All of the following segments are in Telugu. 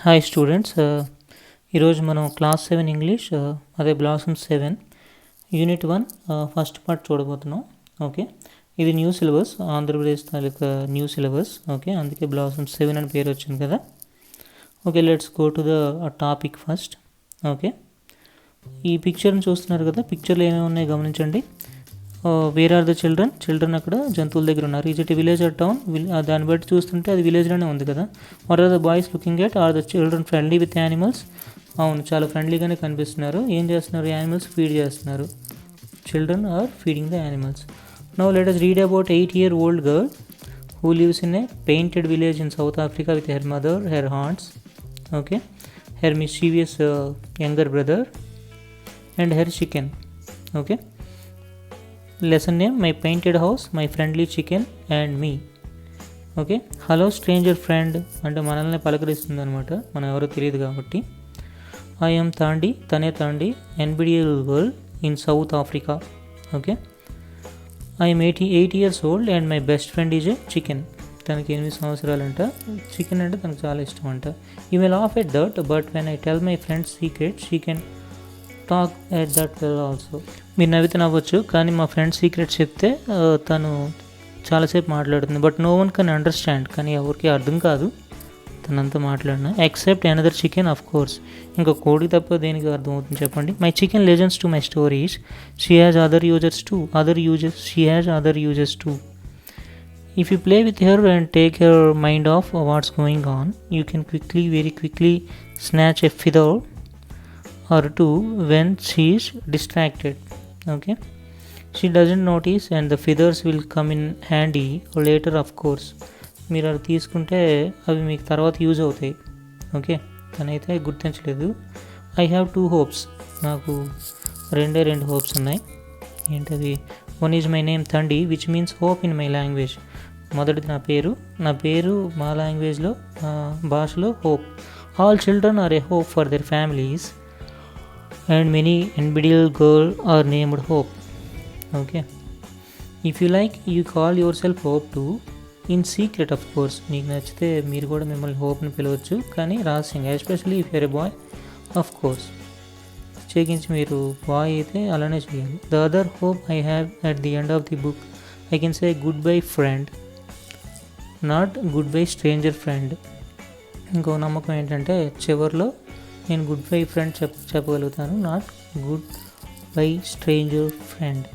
హాయ్ స్టూడెంట్స్, ఈరోజు మనం క్లాస్ 7 ఇంగ్లీష్ అదే బ్లాసమ్ 7 యూనిట్ 1 ఫస్ట్ పార్ట్ చూడబోతున్నాం. ఓకే, ఇది న్యూ సిలబస్, ఆంధ్రప్రదేశ్ తాలూకా న్యూ సిలబస్. ఓకే, అందుకే బ్లాసమ్ 7 అని పేరు వచ్చింది కదా. Okay, let's go to the topic first. Okay, ఈ పిక్చర్ని చూస్తున్నారు కదా, పిక్చర్లో ఏమేమి ఉన్నాయో గమనించండి. వేర్ ఆర్ ద చిల్డ్రన్ అక్కడ జంతువుల దగ్గర ఉన్నారు. Is it village or town? దాన్ని బట్టి చూస్తుంటే అది విలేజ్లోనే ఉంది కదా. What are the boys looking at? Are the children friendly with animals? అవును, చాలా ఫ్రెండ్లీగానే కనిపిస్తున్నారు. ఏం చేస్తున్నారు? యానిమల్స్ ఫీడ్ చేస్తున్నారు. Children are feeding the animals. Now let us read about 8-year-old girl who lives in a painted village in South Africa with her mother, her aunts, okay, her mischievous younger brother and her chicken. Okay, lesson name my painted house, my friendly chicken and me. Okay, hello stranger friend అంటే మనల్ని పలకరిస్తుంది అనమాట, మనం ఎవరో తెలియదు కాబట్టి. ఐఎమ్ తాండి, తనే Thandi, Ndebele world in South Africa. Okay, I'm 88 years old and my best friend is a chicken. తనకి 8 సంవత్సరాలంట. చికెన్ అంటే తనకు చాలా ఇష్టం అంట. You may laugh at that but when I tell my friends secret she can talk at that also. మీరు నవ్వితే నవ్వచ్చు, కానీ మా ఫ్రెండ్ సీక్రెట్ చెప్తే తను చాలాసేపు మాట్లాడుతుంది. But no one can understand, కానీ ఎవరికి అర్థం కాదు తనంతా మాట్లాడినా. Except another chicken, of course. ఇంకా కోడి తప్ప దేనికి అర్థం అవుతుంది చెప్పండి. My chicken listens to my stories. She has other uses too. If you play with her and take her mind off what's going on, you can very quickly snatch a feather or two when she is distracted. Okay, she doesn't notice and the feathers will come in handy later, of course. మీరు అది తీసుకుంటే అవి మీకు తర్వాత యూజ్ అవుతాయి. ఓకే, తనైతే గుర్తించలేదు. I have 2 hopes. నాకు రెండు హోప్స్ ఉన్నాయి. ఏంటది? One is my name Thandi which means hope in my language. మొదటిది నా పేరు మా లాంగ్వేజ్లో, భాషలో hope. All children are a hope for their families and many NBDL girl are named Hope. Okay, if you like you call yourself Hope too, in secret of course. మీకు నచ్చితే మీరు కూడా మిమ్మల్ని హోప్ని పిలవచ్చు, కానీ రహస్యంగా. Especially if you're a boy, of course. ప్రత్యేకించి మీరు బాయ్ అయితే అలానే చేయాలి. The other hope I have at the end of the book I can say goodbye friend, not goodbye stranger friend. ఇంకో నమ్మకం ఏంటంటే చివరిలో నేను గుడ్ బై ఫ్రెండ్ చెప్పగలుగుతాను, not goodbye stranger friend.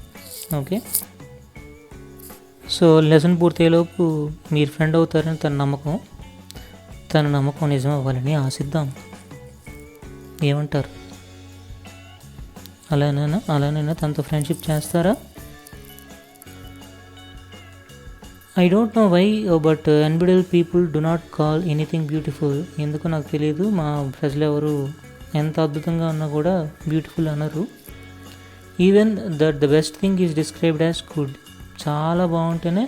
Okay, so lesson పూర్తయ్యేలోపు మీరు ఫ్రెండ్ అవుతారని తన నమ్మకం నిజం అవ్వాలని ఆశిద్దాం. ఏమంటారు? అలానైనా తనతో ఫ్రెండ్షిప్ చేస్తారా? I don't know why but Ndebele people do not call anything beautiful. ఎందుకు నాకు తెలియదు, మా ప్రజలు ఎవరు ఎంత అద్భుతంగా ఉన్నా కూడా బ్యూటిఫుల్ అనరు. Even that the best thing is described as good. చాలా బాగుంటేనే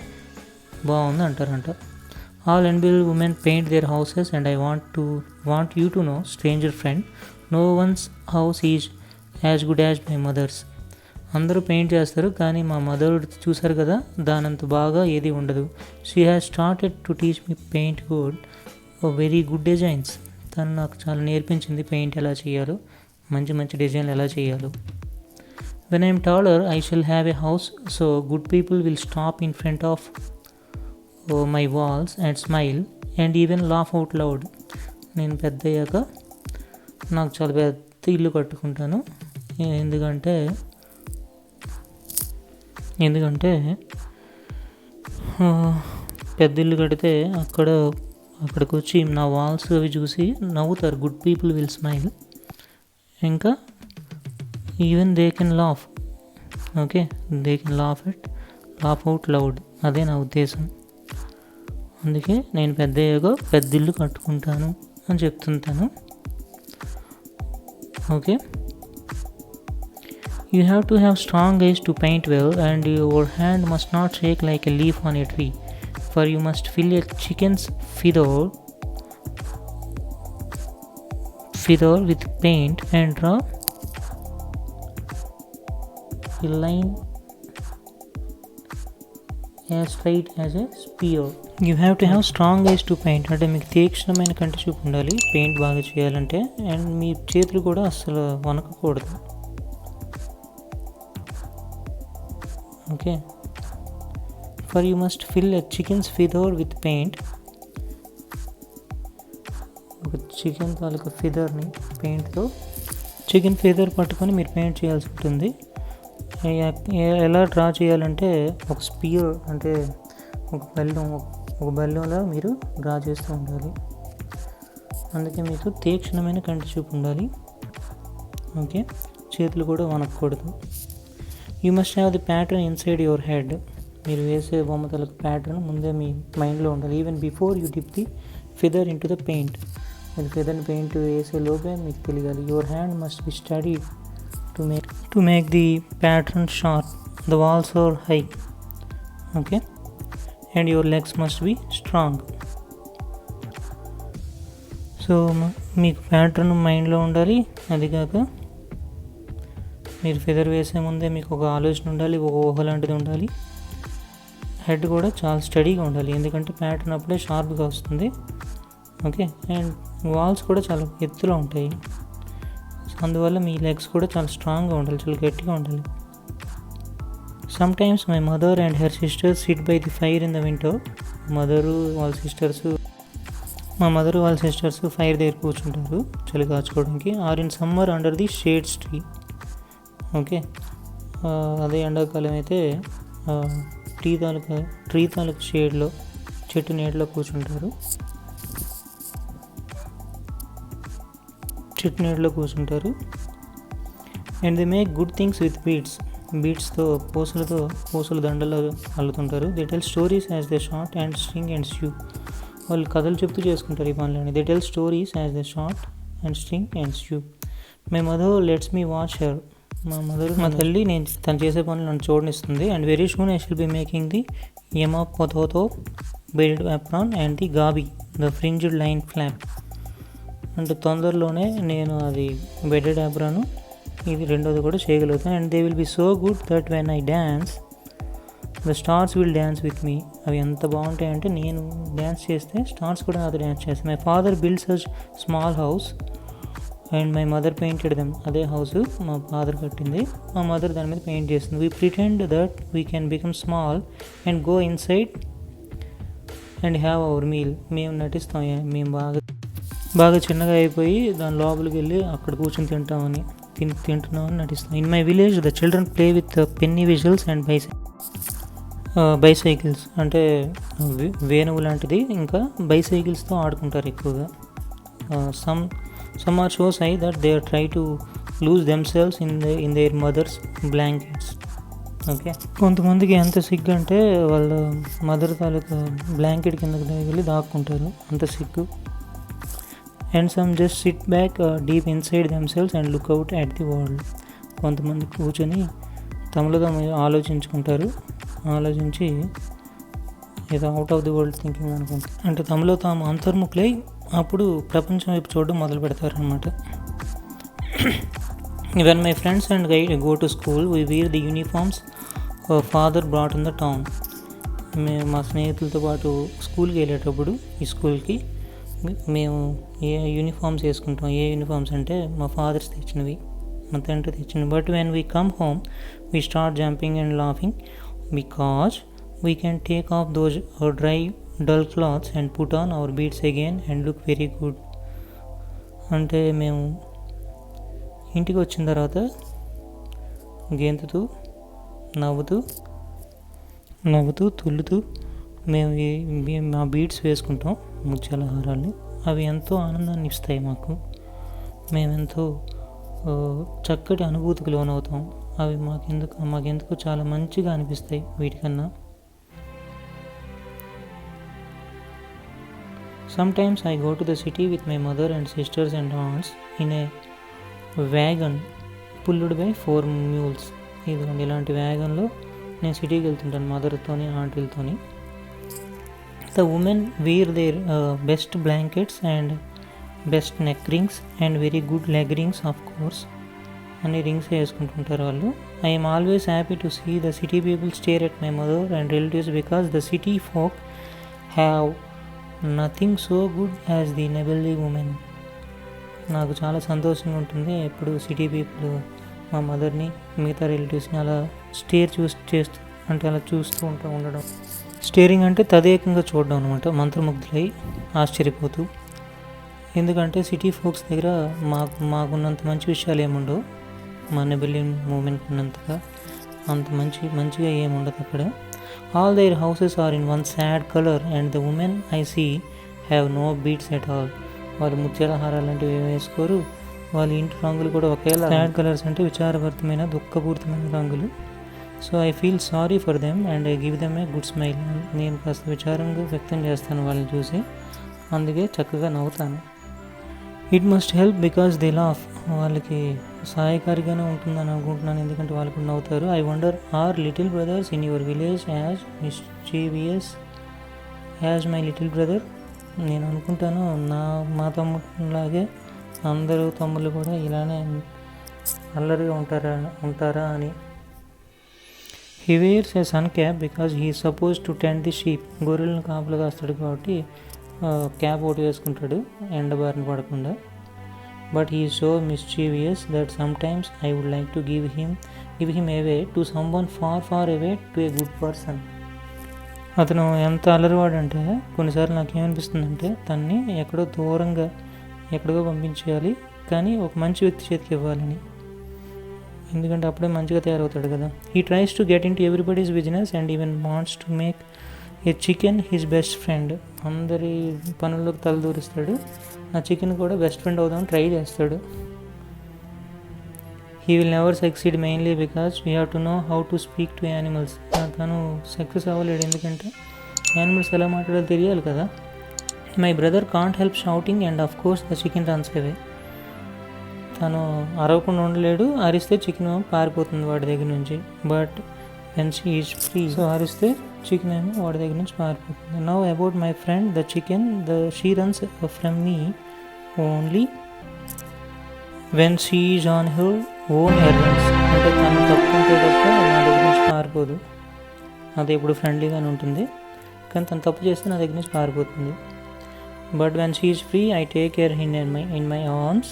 బాగుంది అంటారంట. All Ndebele women paint their houses and I want you to know stranger friend, no one's house is as good as my mother's. అందరూ పెయింట్ చేస్తారు, కానీ మా మదర్ చూసారు కదా, దానంత బాగా ఏది ఉండదు. She has started to teach me paint good very good designs. తను నాకు చాలా నేర్పించింది పెయింట్ ఎలా చేయాలో, మంచి డిజైన్లు ఎలా చేయాలో. When I'm taller I shall have a house so good people will stop in front of my walls and smile and even laugh out loud. నేను పెద్ద అయ్యాక నాకు చాలా పెద్ద ఇల్లు కట్టుకుంటాను, ఎందుకంటే పెద్ద ఇల్లు కడితే అక్కడికి వచ్చి నా వాల్స్ అవి చూసి నవ్వుతారు. Good people will smile. ఇంకా even they can laugh. Okay, they can laugh out loud. అదే నా ఉద్దేశం. అందుకే నేను పెద్ద ఇల్లు కట్టుకుంటాను అని చెప్తుంటాను. Okay, you have to have strong eyes to paint well and your hand must not shake like a leaf on a tree, for you must fill a chicken's feather with paint and draw a line as straight as a spear. You have to have strong ice to paint. అంటే మీకు తీక్షణమైన కంటి చూపు ఉండాలి పెయింట్ బాగా చేయాలంటే. అండ్ మీ చేతులు కూడా అస్సలు వణకకూడదు. Okay. For you must fill a chicken's feather with paint. ఒక చికెన్ తాలూకా ఫిదర్ని పెయింట్తో చికెన్ ఫిదర్ పట్టుకొని మీరు పెయింట్ చేయాల్సి ఉంటుంది. ఎలా డ్రా చేయాలంటే ఒక స్పియర్ అంటే ఒక బెల్లంలో మీరు డ్రా చేస్తూ ఉండాలి. అందుకే మీకు తీక్షణమైన కంటి చూపు ఉండాలి. ఓకే. చేతులు కూడా వణకూడదు. You must have the pattern inside your head. మీరు వేసే బొమ్మ తలకు ప్యాటర్న్ ముందే మీ మైండ్లో ఉండాలి. Even before you dip the feather into the paint. మీరు ఫిదర్ని పెయింట్ వేసే లోపే మీకు తెలియాలి. Your hand must be steady to make the pattern sharp. The walls are high. Okay. And your legs must be strong. So మీకు ప్యాటర్న్ మైండ్లో ఉండాలి. అది కాక మీరు ఫిదర్ వేసే ముందే మీకు ఒక ఆలోచన ఉండాలి, ఒక ఊహ లాంటిది ఉండాలి. హెడ్ కూడా చాలా స్టడీగా ఉండాలి, ఎందుకంటే ప్యాటర్న్ అప్పుడే షార్ప్గా వస్తుంది. ఓకే. అండ్ వాల్స్ కూడా చాలా ఎత్తులో ఉంటాయి, అందువల్ల మీ లెగ్స్ కూడా చాలా స్ట్రాంగ్గా ఉండాలి, చాలా గట్టిగా ఉండాలి. Sometimes my mother and her sisters sit by the fire in the winter. మా మదరు వాళ్ళ సిస్టర్స్ ఫైర్ దగ్గర కూర్చుంటారు చలి కాచుకోవడానికి. Or in summer under the shades tree. Okay. అదే ఎండాకాలం అయితే ట్రీ తాలూకా షేడ్లో, చెట్టు నీడలో కూర్చుంటారు. And they make good things with బీడ్స్తో పూసల దండలు అల్లుతుంటారు. They tell stories as they short and string and sew. వాళ్ళు కథలు చెప్తూ చేసుకుంటారు ఈ పనులని. They tell stories as they short and string and sew. My mother lets me watch her. మా తల్లి తను చేసే పనులు నన్ను చూడనిస్తుంది. And very soon I shall be making the యమా పొతోతో బెల్ట్ అప్రాన్ అండ్ ది గాబీ ద ఫ్రింజ్డ్ లైన్ ఫ్లాప్. అంటే తొందరలోనే నేను అది బెడెడ్ అప్రాను, ఇది రెండోది కూడా చేయగలుగుతాను. And they will be so good that when I dance the stars will dance with me. అవి ఎంత బాగుంటాయంటే నేను డ్యాన్స్ చేస్తే స్టార్స్ కూడా నాతో డ్యాన్స్ చేస్తాయి. My father builds a small house and my mother painted them. అదే హౌస్ మా ఫాదర్ కట్టింది, మా మదర్ దాని మీద పెయింట్ చేస్తుంది. We pretend that we can become small and go inside and have our meal. మేము నటిస్తాం మేము బాగా చిన్నగా అయిపోయి దాని లోపలికి వెళ్ళి అక్కడ కూర్చొని తింటున్నామని నటిస్తాం. In my village the children play with penny whistles and bicycles. అంటే వేణువు లాంటిది, ఇంకా బైసైకిల్స్తో ఆడుకుంటారు ఎక్కువగా. Some are so shy that they try to lose themselves in their mother's blankets. Okay. కొంతమందికి ఎంత సిగ్గు అంటే వాళ్ళ మదర్ తాలూకా బ్లాంకెట్ కిందకి వెళ్ళి దాక్కుంటారు, అంత సిగ్గు. And some just SIT back deep inside themselves and look out at the world. కొంతమంది కూర్చొని తమలుగా ఆలోచించి ఏదో out of the world thinking అనుకుంటారు. అంటే తమలో తాము అంతర్ముఖులై అప్పుడు ప్రపంచం వైపు చూడడం మొదలు పెడతారనమాట. When my friends and go to school we wear the uniforms father brought in the town. మేము మా స్నేహితులతో పాటు స్కూల్కి వెళ్ళేటప్పుడు ఈ స్కూల్కి మేము ఏ యూనిఫామ్స్ వేసుకుంటాం. ఏ యూనిఫామ్స్ అంటే మా ఫాదర్స్ తెచ్చినవి, మా తండ్రి తెచ్చినవి. But when we come home we start jumping and laughing because we can take off those dry dull clothes and put on our beads again and look very good. అంటే మేము ఇంటికి వచ్చిన తర్వాత గెంతుతూ నవ్వుతూ తుల్లుతూ మేము మా బీడ్స్ వేసుకుంటాం, ముత్యాల హారాలు. అవి ఎంతో ఆనందాన్ని ఇస్తాయి మాకు. మేమెంతో చక్కటి అనుభూతికి లోనవుతాం. అవి మాకెందుకు చాలా మంచిగా అనిపిస్తాయి వీటికన్నా. Sometimes I go to the city with my mother and sisters and aunts in a wagon pulled by 4 mules. ఇదిగోండి, ఇలాంటి వ్యాగన్లో నేను సిటీకి వెళ్తుంటాను మదర్తోని ఆంటీలతోని. The women wear their best blankets and best neck rings and very good leg rings of course. అన్ని రింగ్స్ వేసుకుంటుంటారు వాళ్ళు. I am always happy to see the city people stare at my mother and relatives because the city folk have nothing so good as the Ndebele women. నాకు చాలా సంతోషంగా ఉంటుంది ఎప్పుడు సిటీ పీపుల్ మా మదర్ని మిగతా రిలేటివ్స్ని అలా చేస్తూ అంటే అలా చూస్తూ ఉండడం. స్టేరింగ్ అంటే తదేకంగా చూడడం అనమాట, మంత్రముగ్ధులై ఆశ్చర్యపోతూ. ఎందుకంటే సిటీ ఫోక్స్ దగ్గర మాకున్నంత మంచి విషయాలు ఏముండవు, మా నెబెల్లీ మూమెంట్ ఉన్నంతగా అంత మంచిగా ఏముండదు అక్కడ. All their houses are in one sad colour and the women I see have no beads at all. వాళ్ళు ముత్యాల హారాలు లాంటివి వేసుకోరు, వాళ్ళ ఇంటి రంగులు కూడా ఒకేలా. సాడ్ కలర్స్ అంటే విచారభరితమైన దుఃఖపూరితమైన రంగులు. So I feel sorry for them and I give them a good smile. నేను కాస్త విచారంగా వ్యక్తం చేస్తాను వాళ్ళని చూసి, అందుకే చక్కగా నవ్వుతాను. It must help because they laugh. వాళ్ళకి సహాయకారిగానే ఉంటుందని అనుకుంటున్నాను, ఎందుకంటే వాళ్ళు కూడా నవ్వుతారు. I wonder are little brothers in your village as mischievous as my little brother. నేను అనుకుంటాను మా తమ్ముడిలాగే అందరూ తమ్ముళ్ళు కూడా ఇలానే అల్లరిగా ఉంటారా అని. He wears a sun cap because he suppose to tend the sheep. గొర్రెలను కాపులు కాస్తాడు కాబట్టి క్యాప్ ఒకటి వేసుకుంటాడు ఎండబారిన పడకుండా. But he so mischievous that sometimes I would like to give him away to someone far away to a good person. అతను ఎంత అల్లరివాడంటే కొన్నిసార్లు నాకేమనిపిస్తుందంటే తన్ని ఎక్కడో దూరంగా ఎక్కడికో పంపించేయాలి, కానీ ఒక మంచి వ్యక్తి చేతికి ఇవ్వాలని, ఎందుకంటే అప్పుడే మంచిగా తయారవుతాడు కదా. He tries to get into everybody's business and even wants to make a chicken his best friend. అందరి పనుల్లోకి తలదూరిస్తాడు, ఆ చికెన్ కూడా బెస్ట్ ఫ్రెండ్ అవుదామని ట్రై చేస్తాడు. He will never succeed mainly because we have to know how to speak to animals. తను సక్సెస్ అవ్వలేడు ఎందుకంటే యానిమల్స్ ఎలా మాట్లాడాలో తెలియాలి కదా. My brother can't help shouting and of course the chicken runs away. తను అరవకుండా ఉండలేడు, అరిస్తే చికెన్ పారిపోతుంది వాడి దగ్గర నుంచి. But when she is free, so అరిస్తే చికెన్ ఏమో వాడి దగ్గర నుంచి పారిపోతుంది. Now about my friend the chicken, she runs from me only when she is on her own errands. అంటే తను తప్పుకుంటే తప్ప నా దగ్గర నుంచి పారిపోదు. అది ఎప్పుడు ఫ్రెండ్లీగానే ఉంటుంది, కానీ తను తప్పు చేస్తే నా దగ్గర నుంచి పారిపోతుంది. But when she is free I take care in my arms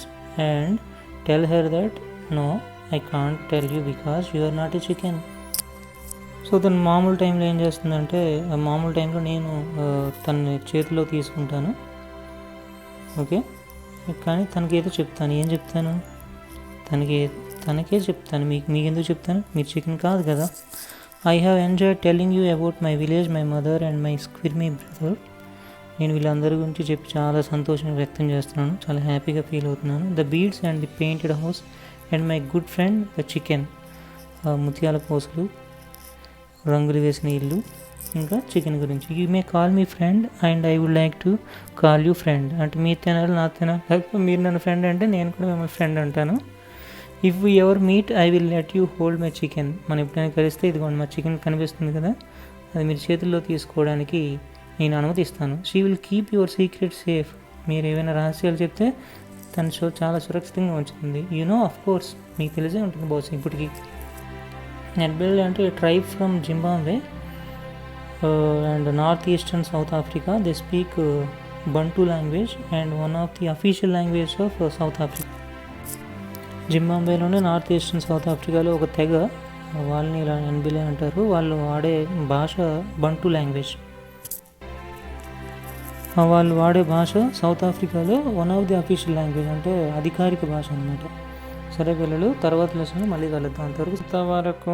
and tell her that no I can't tell you because you are not a chicken. So తను మామూలు టైంలో ఏం చేస్తుందంటే, మామూలు టైంలో నేను తన చేతిలో తీసుకుంటాను, ఓకే, కానీ తనకేదో చెప్తాను. ఏం చెప్తాను? తనకే చెప్తాను. మీకెందుకు చెప్తాను? మీరు చికెన్ కాదు కదా. I have enjoyed telling you about my village, my mother and my squirmy brother. నేను వీళ్ళందరి గురించి చెప్పి చాలా సంతోషం వ్యక్తం చేస్తున్నాను, చాలా హ్యాపీగా ఫీల్ అవుతున్నాను. The beads and the painted house and my good friend the chicken. ముత్యాల పూసలు, రంగులు వేసిన ఇల్లు, ఇంకా చికెన్ గురించి. You may call me friend and I would like to call you friend. అంటే మీరు తినాలి, నా తినాలి, లేకపోతే మీరు నన్ను ఫ్రెండ్ అంటే నేను కూడా మిమ్మల్ని ఫ్రెండ్ అంటాను. If you ever meet I will let you hold my chicken. మనం ఎప్పుడైనా కలిస్తే ఇదిగోండి మా చికెన్ కనిపిస్తుంది కదా, అది మీరు చేతుల్లో తీసుకోవడానికి నేను అనుమతిస్తాను. She will keep your secret safe. మీరు ఏమైనా రహస్యాలు చెప్తే తన చాలా సురక్షితంగా ఉంచుతుంది. యూనో ఆఫ్ కోర్స్, మీకు తెలిసే ఉంటుంది బాస్ ఇప్పటికీ. నెట్బెల్ అంటే tribe from Zimbabwe and north eastern South Africa. They speak Bantu language and one of the official language of South Africa. జింబాబ్వేలోనే నార్త్ ఈస్టర్న్ సౌత్ ఆఫ్రికాలో ఒక తెగ, వాళ్ళని ఇలా ఎన్బిలే అంటారు. వాళ్ళు వాడే భాష బంటు లాంగ్వేజ్. వాళ్ళు వాడే భాష సౌత్ ఆఫ్రికాలో one of the official language, అంటే అధికారిక భాష అనమాట. సరే పిల్లలు, తర్వాత లెసన్లో మళ్ళీ కలుద్దాం. అంతవరకు